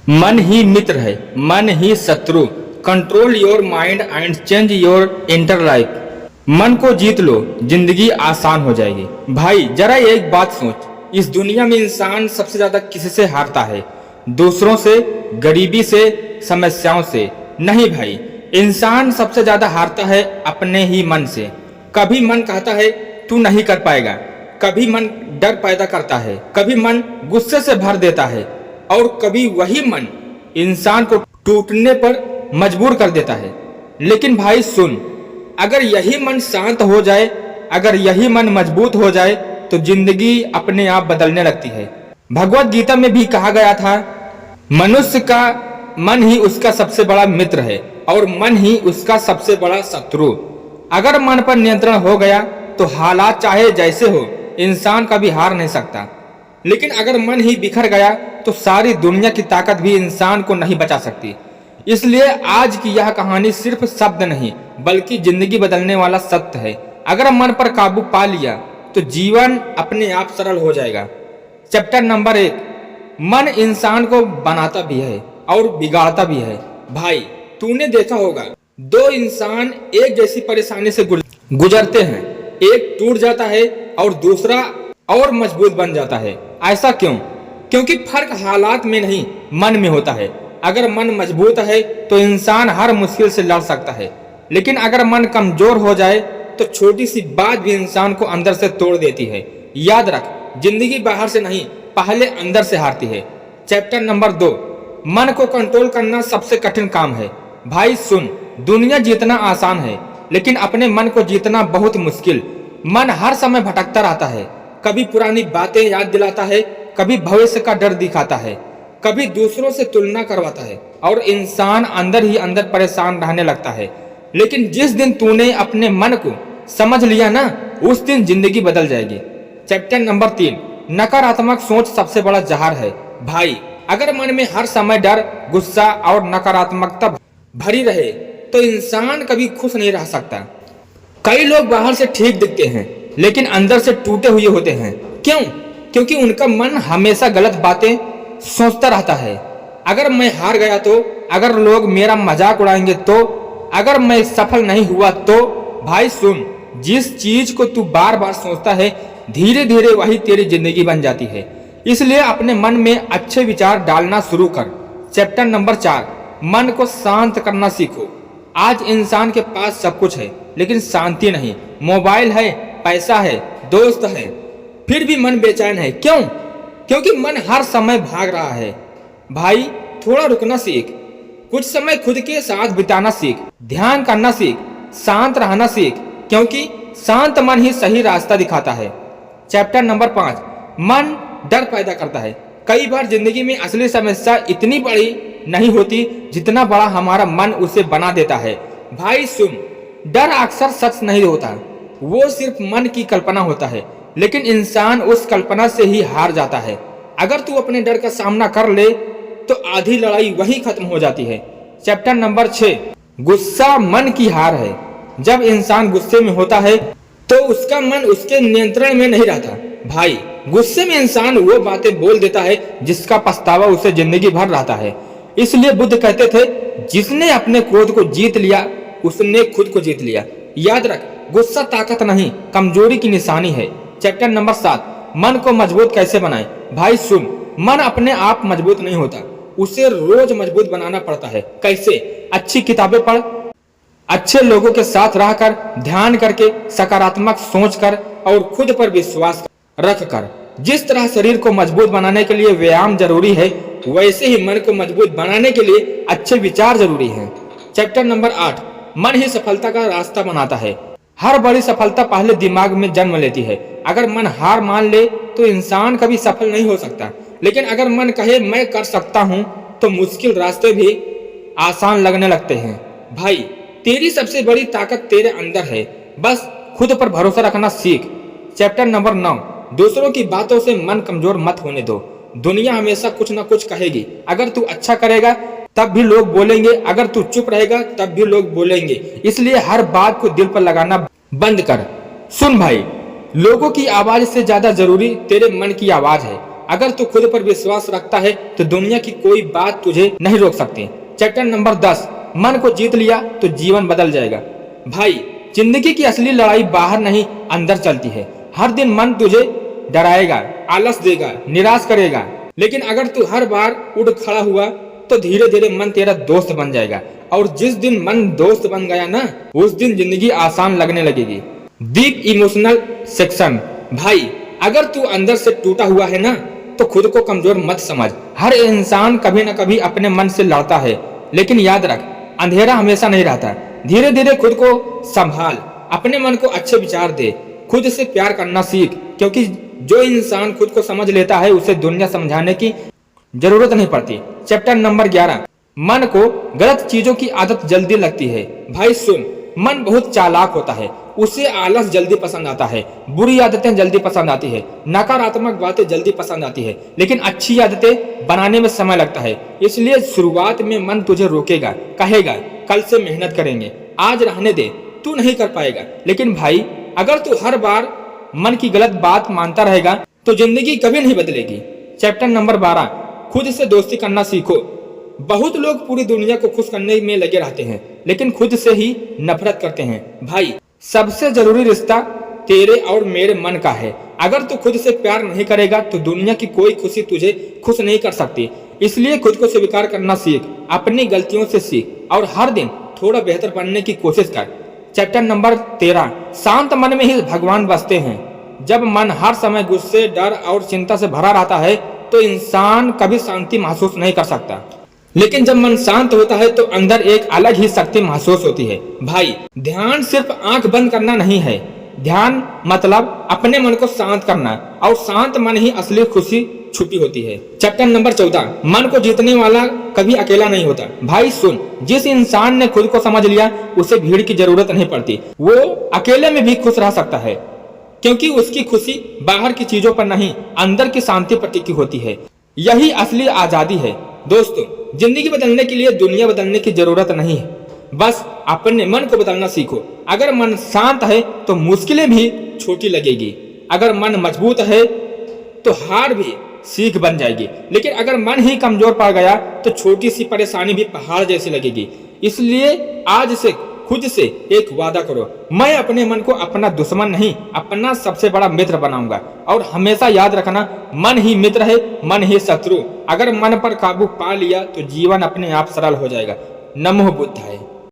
मन ही मित्र है, मन ही शत्रु। Control your mind and change your inter life. मन को जीत लो, जिंदगी आसान हो जाएगी। भाई जरा एक बात सोच, इस दुनिया में इंसान सबसे ज्यादा किससे हारता है? दूसरों से, गरीबी से, समस्याओं से? नहीं भाई, इंसान सबसे ज्यादा हारता है अपने ही मन से। कभी मन कहता है तू नहीं कर पाएगा, कभी मन डर पैदा करता है, कभी मन गुस्से से भर देता है, और कभी वही मन इंसान को टूटने पर मजबूर कर देता है। लेकिन भाई सुन, अगर यही मन शांत हो जाए, अगर यही मन मजबूत हो जाए, तो जिंदगी अपने आप बदलने लगती है। भगवत गीता में भी कहा गया था, मनुष्य का मन ही उसका सबसे बड़ा मित्र है और मन ही उसका सबसे बड़ा शत्रु। अगर मन पर नियंत्रण हो गया तो हालात चाहे जैसे हो, इंसान कभी हार नहीं सकता। लेकिन अगर मन ही बिखर गया तो सारी दुनिया की ताकत भी इंसान को नहीं बचा सकती। इसलिए आज की यह कहानी सिर्फ शब्द नहीं, बल्कि जिंदगी बदलने वाला सत्य है। अगर मन पर काबू पा लिया तो जीवन अपने आप सरल हो जाएगा। चैप्टर नंबर 1, मन इंसान को बनाता भी है और बिगाड़ता भी है। भाई तूने देखा होगा, दो इंसान एक जैसी परेशानी से गुजरते हैं, एक टूट जाता है और दूसरा और मजबूत बन जाता है। ऐसा क्यों? क्योंकि फर्क हालात में नहीं, मन में होता है। अगर मन मजबूत है तो इंसान हर मुश्किल से लड़ सकता है, लेकिन अगर मन कमजोर हो जाए तो छोटी सी बात भी इंसान को अंदर से तोड़ देती है। याद रख, जिंदगी बाहर से नहीं, पहले अंदर से हारती है। चैप्टर नंबर 2, मन को कंट्रोल करना सबसे कठिन काम है। भाई सुन, दुनिया जीतना आसान है, लेकिन अपने मन को जीतना बहुत मुश्किल। मन हर समय भटकता रहता है, कभी पुरानी बातें याद दिलाता है, कभी भविष्य का डर दिखाता है, कभी दूसरों से तुलना करवाता है, और इंसान अंदर ही अंदर परेशान रहने लगता है। लेकिन जिस दिन तूने अपने मन को समझ लिया ना, उस दिन जिंदगी बदल जाएगी। चैप्टर नंबर 3, नकारात्मक सोच सबसे बड़ा जहर है। भाई अगर मन में हर समय डर, गुस्सा और नकारात्मकता भरी रहे तो इंसान कभी खुश नहीं रह सकता। कई लोग बाहर से ठीक दिखते हैं, लेकिन अंदर से टूटे हुए होते हैं। क्यों? क्योंकि उनका मन हमेशा गलत बातें सोचता रहता है। अगर मैं हार गया तो, अगर लोग मेरा मजाक उड़ाएंगे तो, अगर मैं सफल नहीं हुआ तो। भाई सुन, जिस चीज को तू बार बार सोचता है, धीरे धीरे वही तेरी जिंदगी बन जाती है। इसलिए अपने मन में अच्छे विचार डालना शुरू कर। चैप्टर नंबर 4, मन को शांत करना सीखो। आज इंसान के पास सब कुछ है, लेकिन शांति नहीं। मोबाइल है, पैसा है, दोस्त है, फिर भी मन बेचैन है। क्यों? क्योंकि मन हर समय भाग रहा है। भाई थोड़ा रुकना सीख, कुछ समय खुद के साथ बिताना सीख, ध्यान करना सीख, शांत रहना सीख, क्योंकि शांत मन ही सही रास्ता दिखाता है। चैप्टर नंबर 5, मन डर पैदा करता है। कई बार जिंदगी में असली समस्या इतनी बड़ी नहीं होती जितना बड़ा हमारा मन उसे बना देता है। भाई सुन, डर अक्सर सच नहीं होता, वो सिर्फ मन की कल्पना होता है, लेकिन इंसान उस कल्पना से ही हार जाता है। अगर तू अपने डर का सामना कर ले तो आधी लड़ाई वही खत्म हो जाती है। चैप्टर नंबर 6, गुस्सा मन की हार है। जब इंसान गुस्से में होता है तो उसका मन उसके नियंत्रण में नहीं रहता। भाई गुस्से में इंसान वो बातें बोल देता है जिसका पछतावा उसे जिंदगी भर रहता है। इसलिए बुद्ध कहते थे, जिसने अपने क्रोध को जीत लिया उसने खुद को जीत लिया। याद रख, गुस्सा ताकत नहीं, कमजोरी की निशानी है। चैप्टर नंबर 7, मन को मजबूत कैसे बनाएं। भाई सुन, मन अपने आप मजबूत नहीं होता, उसे रोज मजबूत बनाना पड़ता है। कैसे? अच्छी किताबें पढ़, अच्छे लोगों के साथ रहकर, ध्यान करके, सकारात्मक सोच कर और खुद पर विश्वास रख कर। जिस तरह शरीर को मजबूत बनाने के लिए व्यायाम जरूरी है, वैसे ही मन को मजबूत बनाने के लिए अच्छे विचार जरूरी हैं। चैप्टर नंबर 8, मन ही सफलता का रास्ता बनाता है। हर बड़ी सफलता पहले दिमाग में जन्म लेती है। अगर मन हार मान ले तो इंसान कभी सफल नहीं हो सकता, लेकिन अगर मन कहे मैं कर सकता हूँ तो मुश्किल रास्ते भी आसान लगने लगते हैं। भाई तेरी सबसे बड़ी ताकत तेरे अंदर है, बस खुद पर भरोसा रखना सीख। चैप्टर नंबर 9, दूसरों की बातों से मन कमजोर मत होने दो। दुनिया हमेशा कुछ ना कुछ कहेगी। अगर तू अच्छा करेगा तब भी लोग बोलेंगे, अगर तू चुप रहेगा तब भी लोग बोलेंगे। इसलिए हर बात को दिल पर लगाना बंद कर। सुन भाई, लोगों की आवाज से ज्यादा जरूरी तेरे मन की आवाज है। अगर तू खुद पर विश्वास रखता है तो दुनिया की कोई बात तुझे नहीं रोक सकती। चैप्टर नंबर 10, मन को जीत लिया तो जीवन बदल जाएगा। भाई, जिंदगी की असली लड़ाई बाहर नहीं अंदर चलती है। हर दिन मन तुझे डराएगा, आलस देगा, निराश करेगा, लेकिन अगर तू हर बार उठ खड़ा हुआ तो धीरे धीरे मन तेरा दोस्त बन जाएगा। और जिस दिन मन दोस्त बन गया ना, उस दिन जिंदगी आसान लगने लगेगी। Deep emotional section. भाई, अगर तू अंदर से टूटा हुआ है ना, तो खुद को कमजोर मत समझ। हर इंसान कभी न कभी अपने मन से लड़ता है, लेकिन याद रख, अंधेरा हमेशा नहीं रहता। धीरे धीरे खुद को संभाल, अपने मन को अच्छे विचार दे, खुद से प्यार करना सीख, क्योंकि जो इंसान खुद को समझ लेता है उसे दुनिया समझाने की जरूरत नहीं पड़ती। चैप्टर नंबर 11, मन को गलत चीजों की आदत जल्दी लगती है। भाई सुन, मन बहुत चालाक होता है, उसे आलस जल्दी पसंद आता है, बुरी आदतें जल्दी पसंद आती है, नकारात्मक बातें जल्दी पसंद आती है, लेकिन अच्छी आदतें बनाने में समय लगता है। इसलिए शुरुआत में मन तुझे रोकेगा, कहेगा कल से मेहनत करेंगे, आज रहने दे, तू नहीं कर पाएगा। लेकिन भाई, अगर तू हर बार मन की गलत बात मानता रहेगा तो जिंदगी कभी नहीं बदलेगी। चैप्टर नंबर 12, खुद से दोस्ती करना सीखो। बहुत लोग पूरी दुनिया को खुश करने में लगे रहते हैं, लेकिन खुद से ही नफरत करते हैं। भाई, सबसे जरूरी रिश्ता तेरे और मेरे मन का है। अगर तू खुद से प्यार नहीं करेगा तो दुनिया की कोई खुशी तुझे खुश नहीं कर सकती। इसलिए खुद को स्वीकार करना सीख, अपनी गलतियों से सीख और हर दिन थोड़ा बेहतर बनने की कोशिश कर। चैप्टर नंबर 13, शांत मन में ही भगवान बसते हैं। जब मन हर समय गुस्से, डर और चिंता से भरा रहता है तो इंसान कभी शांति महसूस नहीं कर सकता, लेकिन जब मन शांत होता है तो अंदर एक अलग ही शक्ति महसूस होती है। भाई, ध्यान सिर्फ आंख बंद करना नहीं है, ध्यान मतलब अपने मन को शांत करना, और शांत मन ही असली खुशी छुपी होती है। चैप्टर नंबर 14, मन को जीतने वाला कभी अकेला नहीं होता। भाई सुन, जिस इंसान ने खुद को समझ लिया उसे भीड़ की जरूरत नहीं पड़ती। वो अकेले में भी खुश रह सकता है, क्योंकि उसकी खुशी बाहर की चीजों पर नहीं, अंदर की शांति पर टिकी होती है। यही असली आजादी है। दोस्तों, जिंदगी बदलने के लिए दुनिया बदलने की जरूरत नहीं है, बस अपने मन को बदलना सीखो। अगर मन शांत है तो मुश्किलें भी छोटी लगेगी, अगर मन मजबूत है तो हार भी सीख बन जाएगी, लेकिन अगर मन ही कमजोर पड़ गया तो छोटी सी परेशानी भी पहाड़ जैसी लगेगी। इसलिए आज से खुद से एक वादा करो, मैं अपने मन को अपना दुश्मन नहीं, अपना सबसे बड़ा मित्र बनाऊंगा। और हमेशा याद रखना, मन ही मित्र है, मन ही शत्रु। अगर मन पर काबू पा लिया तो जीवन अपने आप सरल हो जाएगा। नमो बुद्धाय।